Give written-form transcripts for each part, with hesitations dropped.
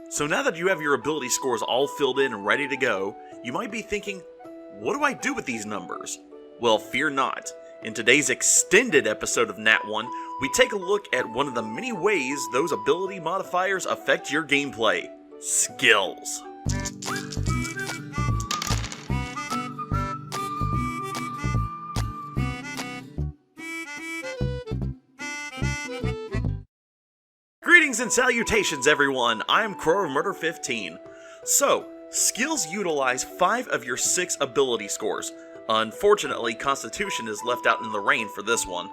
So now that you have your ability scores all filled in and ready to go, you might be thinking, what do I do with these numbers? Well, fear not. In today's extended episode of Nat 1, we take a look at one of the many ways those ability modifiers affect your gameplay: skills. Greetings and salutations, everyone! I'm KrowOfMurderXV. So, skills utilize 5 of your 6 ability scores. Unfortunately, Constitution is left out in the rain for this one.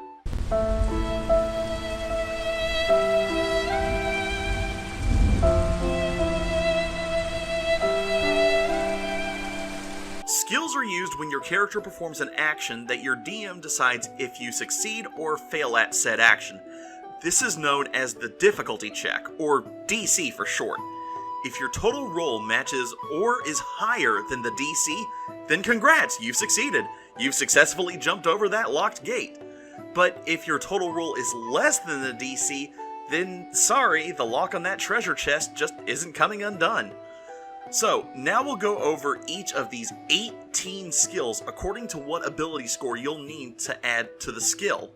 Skills are used when your character performs an action that your DM decides if you succeed or fail at said action. This is known as the difficulty check, or DC for short. If your total roll matches or is higher than the DC, then congrats, you've succeeded. You've successfully jumped over that locked gate. But if your total roll is less than the DC, then sorry, the lock on that treasure chest just isn't coming undone. So, now we'll go over each of these 18 skills according to what ability score you'll need to add to the skill.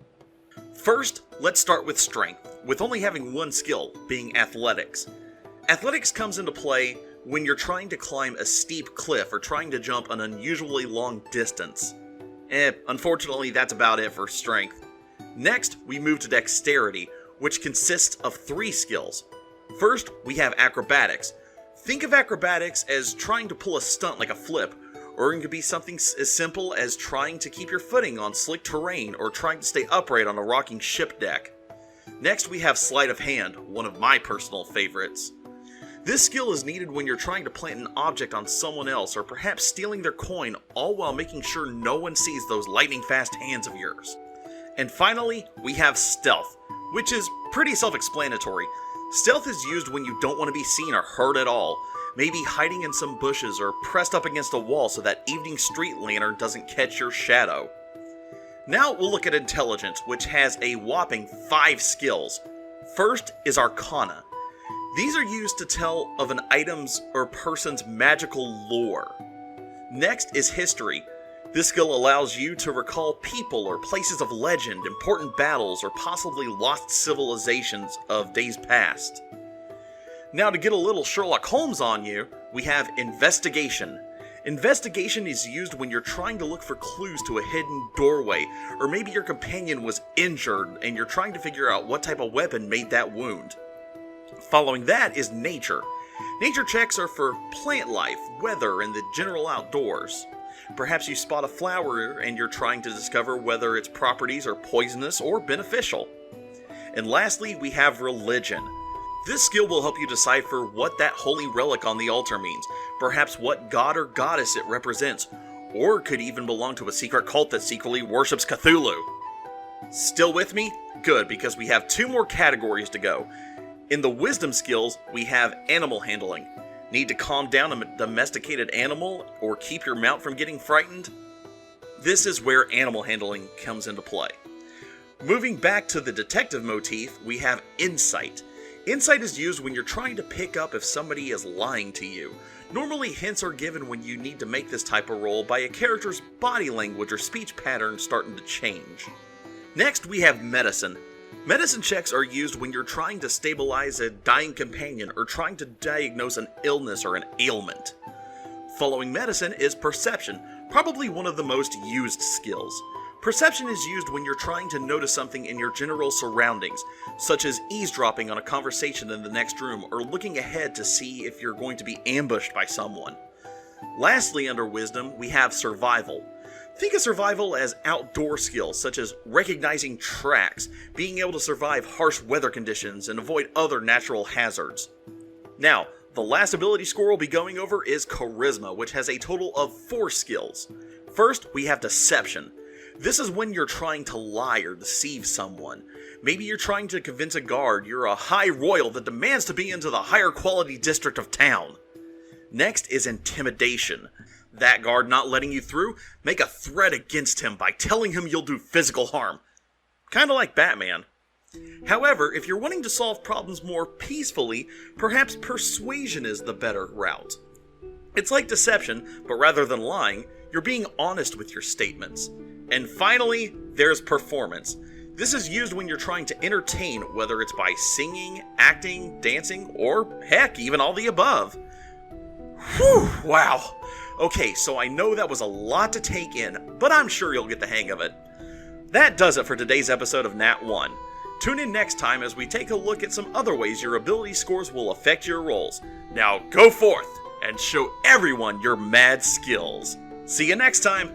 First, let's start with strength, with only having one skill, being athletics. Athletics comes into play when you're trying to climb a steep cliff or trying to jump an unusually long distance. Unfortunately, that's about it for strength. Next, we move to dexterity, which consists of 3 skills. First, we have acrobatics. Think of acrobatics as trying to pull a stunt like a flip, or it could be something as simple as trying to keep your footing on slick terrain or trying to stay upright on a rocking ship deck. Next, we have sleight of hand, one of my personal favorites. This skill is needed when you're trying to plant an object on someone else or perhaps stealing their coin, all while making sure no one sees those lightning fast hands of yours. And finally, we have stealth, which is pretty self-explanatory. Stealth is used when you don't want to be seen or heard at all, maybe hiding in some bushes or pressed up against a wall so that evening street lantern doesn't catch your shadow. Now we'll look at intelligence, which has a whopping 5 skills. First is arcana. These are used to tell of an item's or person's magical lore. Next is history. This skill allows you to recall people or places of legend, important battles, or possibly lost civilizations of days past. Now, to get a little Sherlock Holmes on you, we have investigation. Investigation is used when you're trying to look for clues to a hidden doorway, or maybe your companion was injured and you're trying to figure out what type of weapon made that wound. Following that is nature. Nature checks are for plant life, weather, and the general outdoors. Perhaps you spot a flower and you're trying to discover whether its properties are poisonous or beneficial. And lastly, we have religion. This skill will help you decipher what that holy relic on the altar means, perhaps what god or goddess it represents, or could even belong to a secret cult that secretly worships Cthulhu. Still with me? Good, because we have 2 more categories to go. In the wisdom skills, we have animal handling. Need to calm down a domesticated animal or keep your mount from getting frightened? This is where animal handling comes into play. Moving back to the detective motif, we have insight. Insight is used when you're trying to pick up if somebody is lying to you. Normally, hints are given when you need to make this type of roll by a character's body language or speech pattern starting to change. Next, we have medicine. Medicine checks are used when you're trying to stabilize a dying companion or trying to diagnose an illness or an ailment. Following medicine is perception, probably one of the most used skills. Perception is used when you're trying to notice something in your general surroundings, such as eavesdropping on a conversation in the next room or looking ahead to see if you're going to be ambushed by someone. Lastly, under wisdom, we have survival. Think of survival as outdoor skills such as recognizing tracks, being able to survive harsh weather conditions, and avoid other natural hazards. Now, the last ability score we'll be going over is charisma, which has a total of 4 skills. First, we have deception. This is when you're trying to lie or deceive someone. Maybe you're trying to convince a guard you're a high royal that demands to be into the higher quality district of town. Next is intimidation. That guard not letting you through, make a threat against him by telling him you'll do physical harm. Kinda like Batman. However, if you're wanting to solve problems more peacefully, perhaps persuasion is the better route. It's like deception, but rather than lying, you're being honest with your statements. And finally, there's performance. This is used when you're trying to entertain, whether it's by singing, acting, dancing, or heck, even all the above. Whew, wow. Okay, so I know that was a lot to take in, but I'm sure you'll get the hang of it. That does it for today's episode of Nat 1. Tune in next time as we take a look at some other ways your ability scores will affect your rolls. Now go forth and show everyone your mad skills. See you next time!